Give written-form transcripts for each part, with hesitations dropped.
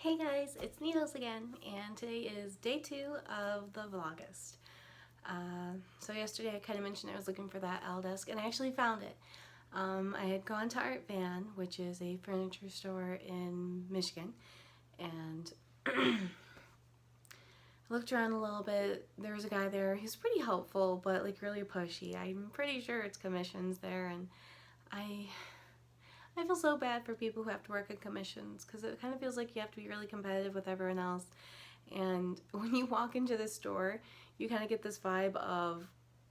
Hey guys, it's Needles again, and today is day 2 of the Vlogust. So yesterday I kind of mentioned I was looking for that owl desk, and I actually found it. I had gone to Art Van, which is a furniture store in Michigan, and I looked around a little bit. There was a guy there. He's pretty helpful, but like really pushy. I'm pretty sure it's commissions there, and I feel so bad for people who have to work at commissions because it kind of feels like you have to be really competitive with everyone else. And when you walk into the store, you kind of get this vibe of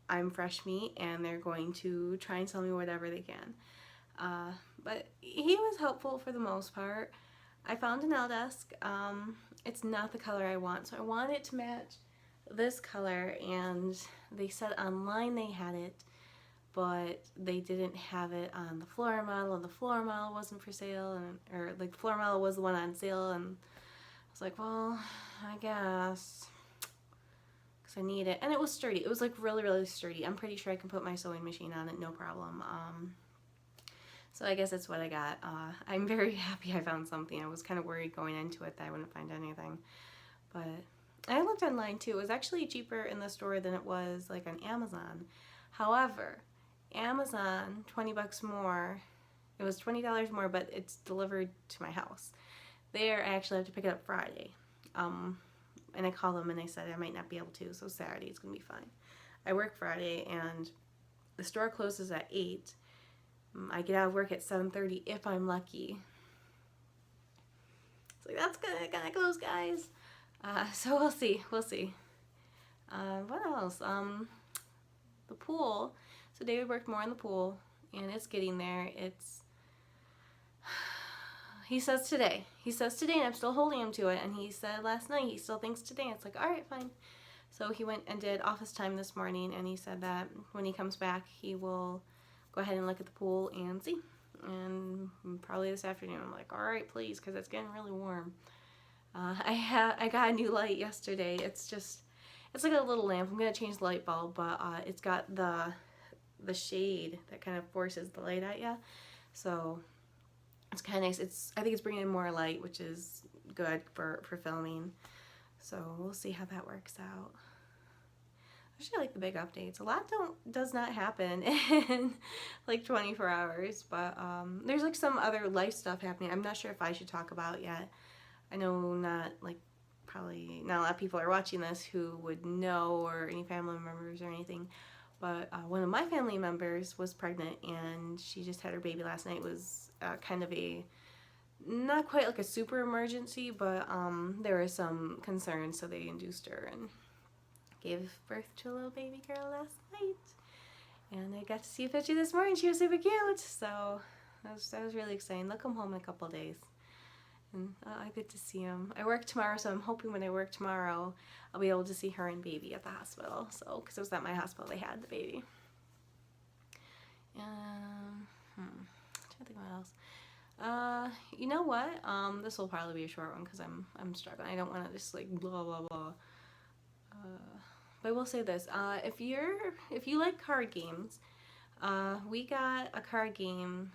I'm fresh meat and they're going to try and sell me whatever they can. But he was helpful for the most part. I found an L desk. It's not the color I want, so I want it to match this color, and they said online they had it, but they didn't have it on the floor model, and the floor model wasn't for sale, or like the floor model was the one on sale, and I was like, well, I guess, because I need it. And it was sturdy. It was like really, really sturdy. I'm pretty sure I can put my sewing machine on it, no problem. So I guess that's what I got. I'm very happy I found something. I was kind of worried going into it that I wouldn't find anything, but I looked online too. It was actually cheaper in the store than it was like on Amazon. However, Amazon, 20 bucks more. It was $20 more, but it's delivered to my house. There, I actually have to pick it up Friday. And I called them and they said I might not be able to, so Saturday is going to be fine. I work Friday and the store closes at 8. I get out of work at 7:30 if I'm lucky. So that's gonna close, guys. So we'll see. What else? The pool. So David worked more in the pool, and it's getting there. He says today, and I'm still holding him to it, and he said last night he still thinks today. It's like, all right, fine. So he went and did office time this morning, and he said that when he comes back, he will go ahead and look at the pool and see. And probably this afternoon. I'm like, all right, please, because it's getting really warm. I got a new light yesterday. It's like a little lamp. I'm gonna change the light bulb, but it's got the shade that kind of forces the light at you, so it's kind of nice. I think it's bringing in more light, which is good for filming, so we'll see how that works out. I actually like the big updates. A lot does not happen in like 24 hours, but there's like some other life stuff happening. I'm not sure if I should talk about yet. I know probably not a lot of people are watching this who would know, or any family members or anything. But one of my family members was pregnant, and she just had her baby last night. It was kind of not quite like a super emergency, but there were some concerns, so they induced her and gave birth to a little baby girl last night. And I got to see a picture this morning. She was super cute, so that was really exciting. They'll come home in a couple of days. And I get to see him. I work tomorrow, so I'm hoping when I work tomorrow, I'll be able to see her and baby at the hospital. So, because it was at my hospital they had the baby. I'm trying to think what else. You know what? This will probably be a short one because I'm struggling. I don't want to just like blah blah blah. But I will say this: if you like card games, we got a card game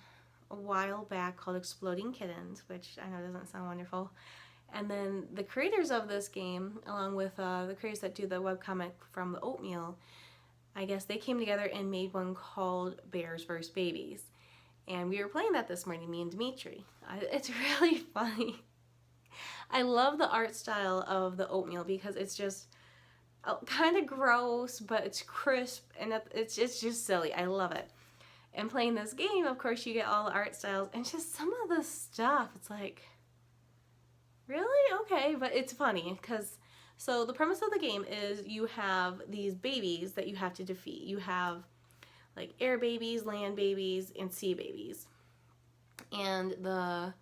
a while back called Exploding Kittens, which I know doesn't sound wonderful. And then the creators of this game, along with the creators that do the webcomic from the Oatmeal, I guess they came together and made one called Bears vs. Babies. And we were playing that this morning, me and Dimitri. It's really funny. I love the art style of the Oatmeal because it's just kind of gross, but it's crisp, and it's just silly. I love it. And playing this game, of course, you get all the art styles, and just some of the stuff, it's like, really? Okay, but it's funny, because, so the premise of the game is you have these babies that you have to defeat. You have, like, air babies, land babies, and sea babies. And the,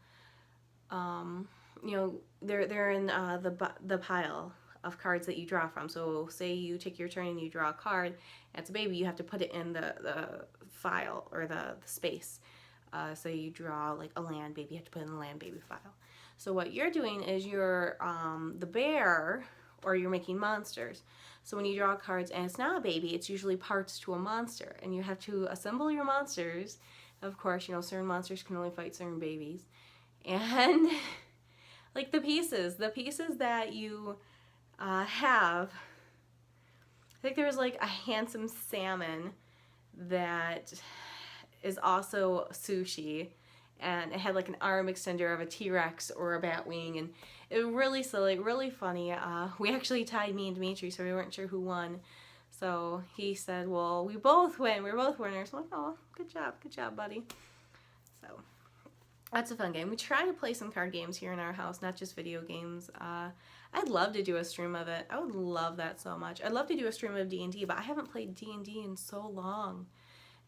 they're in the pile of cards that you draw from. So say you take your turn and you draw a card, and it's a baby, you have to put it in the file, or the space. So you draw like a land baby, you have to put it in the land baby file. So what you're doing is you're the bear, or you're making monsters. So when you draw cards and it's not a baby, it's usually parts to a monster, and you have to assemble your monsters. Of course, certain monsters can only fight certain babies. And like the pieces that you have. I think there was like a handsome salmon that is also sushi, and it had like an arm extender of a T-Rex or a bat wing, and it was really silly, really funny. We actually tied me and Dimitri, so we weren't sure who won. So he said, well, we both win. We're both winners. I'm like, oh, good job, buddy. So that's a fun game. We try to play some card games here in our house, not just video games. I'd love to do a stream of it. I would love that so much. I'd love to do a stream of D&D, but I haven't played D&D in so long.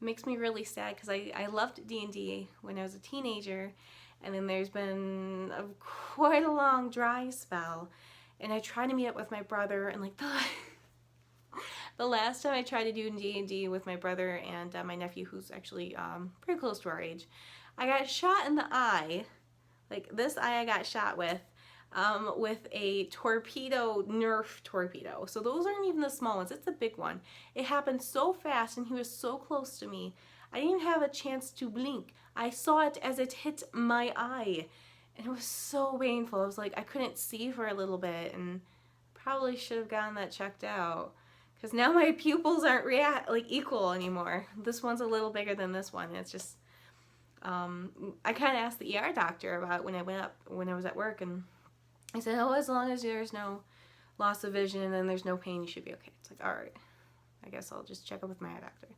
It makes me really sad because I loved D&D when I was a teenager, and then there's been quite a long dry spell, and I tried to meet up with my brother, and like the last time I tried to do D&D with my brother and my nephew, who's actually pretty close to our age, I got shot in the eye. Like this eye I got shot with a torpedo, Nerf torpedo. So those aren't even the small ones, it's a big one. It happened so fast and he was so close to me. I didn't even have a chance to blink. I saw it as it hit my eye. And it was so painful. I was like, I couldn't see for a little bit, and probably should have gotten that checked out. Because now my pupils aren't equal anymore. This one's a little bigger than this one. It's just, I kind of asked the ER doctor about it when I was at work, and he said, oh, as long as there's no loss of vision and there's no pain, you should be okay. It's like, all right, I guess I'll just check up with my eye doctor.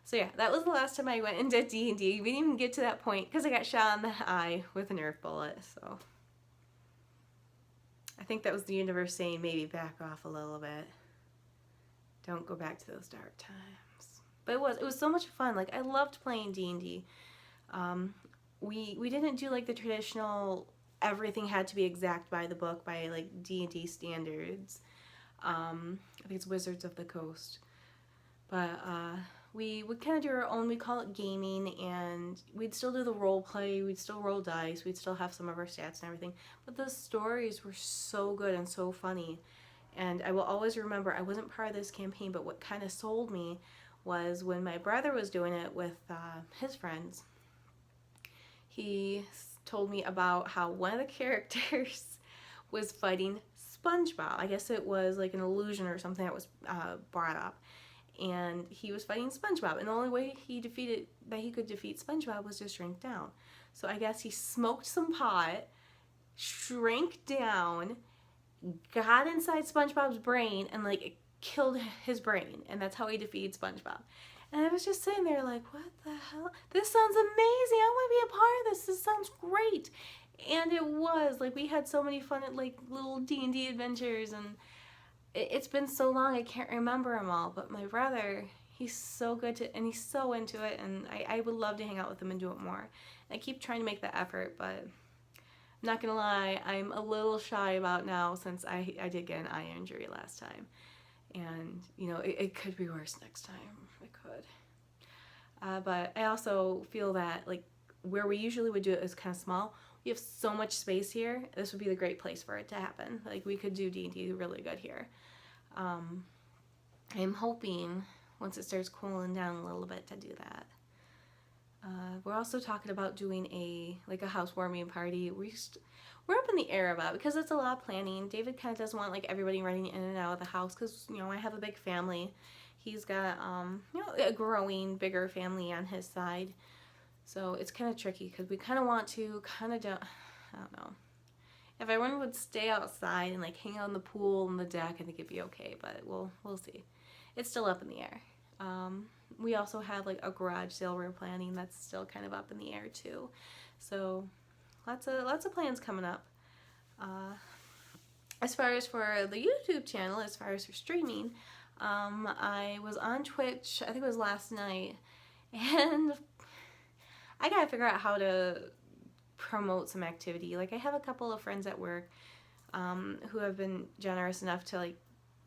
So yeah, that was the last time I went and did D&D. We didn't even get to that point because I got shot in the eye with a Nerf bullet. So I think that was the universe saying maybe back off a little bit. Don't go back to those dark times. But it was so much fun. Like, I loved playing D&D. We didn't do like the traditional everything had to be exact by the book, by like D&D standards. I think it's Wizards of the Coast. But we would kind of do our own, we call it gaming, and we'd still do the role play, we'd still roll dice, we'd still have some of our stats and everything. But the stories were so good and so funny. And I will always remember, I wasn't part of this campaign, but what kind of sold me was when my brother was doing it with his friends. He told me about how one of the characters was fighting SpongeBob. I guess it was like an illusion or something that was brought up. And he was fighting SpongeBob, and the only way he could defeat SpongeBob was to shrink down. So I guess he smoked some pot, shrank down, got inside SpongeBob's brain, and like killed his brain, and that's how he defeated SpongeBob. And I was just sitting there like, what the hell? This sounds amazing. I want to be a part of this. This sounds great. And it was. Like, we had so many fun, like, little D&D adventures, and it's been so long I can't remember them all. But my brother, he's so good and he's so into it, and I would love to hang out with him and do it more. And I keep trying to make that effort, but I'm not going to lie, I'm a little shy about now since I did get an eye injury last time. And, you know, it could be worse next time. It could. But I also feel that, like, where we usually would do it is kind of small. We have so much space here. This would be the great place for it to happen. Like, we could do D&D really good here. I'm hoping, once it starts cooling down a little bit, to do that. We're also talking about doing a housewarming party. We're up in the air about it because it's a lot of planning. David kind of doesn't want like everybody running in and out of the house because, you know, I have a big family. He's got you know, a growing bigger family on his side, so it's kind of tricky because we kind of want to I don't know. If everyone would stay outside and like hang out in the pool and the deck, I think it'd be okay. But we'll see. It's still up in the air. We also have like a garage sale we're planning that's still kind of up in the air too. So lots of plans coming up. As far as for the YouTube channel, as far as for streaming, I was on Twitch, I think it was last night, and I gotta figure out how to promote some activity. Like, I have a couple of friends at work who have been generous enough to like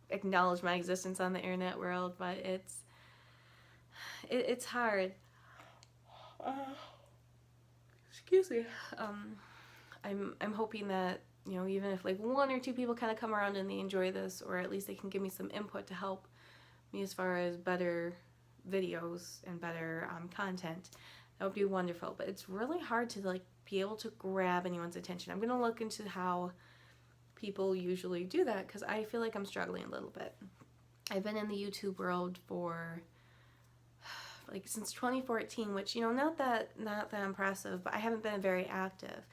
acknowledge my existence on the internet world, but it's hard. Excuse me. I'm hoping that, you know, even if like one or two people kind of come around and they enjoy this, or at least they can give me some input to help me as far as better videos and better content, that would be wonderful. But it's really hard to like be able to grab anyone's attention. I'm going to look into how people usually do that because I feel like I'm struggling a little bit. I've been in the YouTube world for like since 2014, which, you know, not that impressive, but I haven't been very active.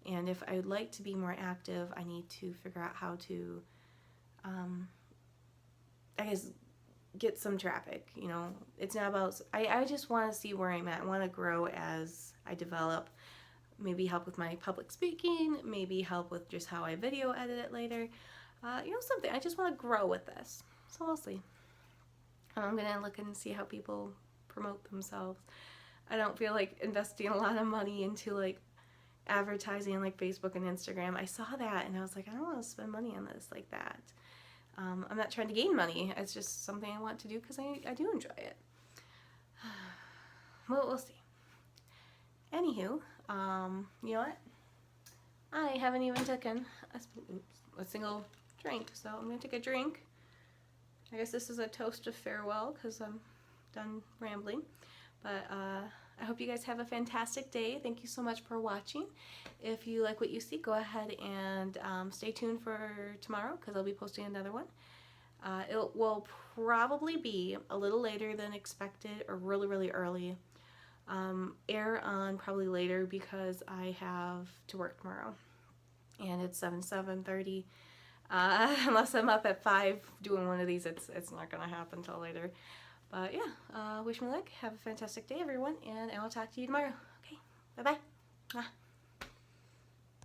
And if I would like to be more active, I need to figure out how to, I guess, get some traffic. You know, it's not about, I just want to see where I'm at. I want to grow as I develop, maybe help with my public speaking, maybe help with just how I video edit it later. You know, something. I just want to grow with this. So we'll see. I'm going to look and see how people promote themselves. I don't feel like investing a lot of money into like advertising like Facebook and Instagram. I saw that and I was like, I don't want to spend money on this like that. I'm not trying to gain money. It's just something I want to do because I do enjoy it. Well, we'll see. Anywho, you know what? I haven't even taken a single drink, so I'm going to take a drink. I guess this is a toast of farewell because I'm done rambling. But I hope you guys have a fantastic day. Thank you so much for watching. If you like what you see, go ahead and stay tuned for tomorrow because I'll be posting another one. It will probably be a little later than expected or really, really early. Air on probably later because I have to work tomorrow. And it's 7:30. Unless I'm up at 5 doing one of these, it's not going to happen until later. But yeah, wish me luck. Have a fantastic day, everyone, and I will talk to you tomorrow. Okay, bye-bye.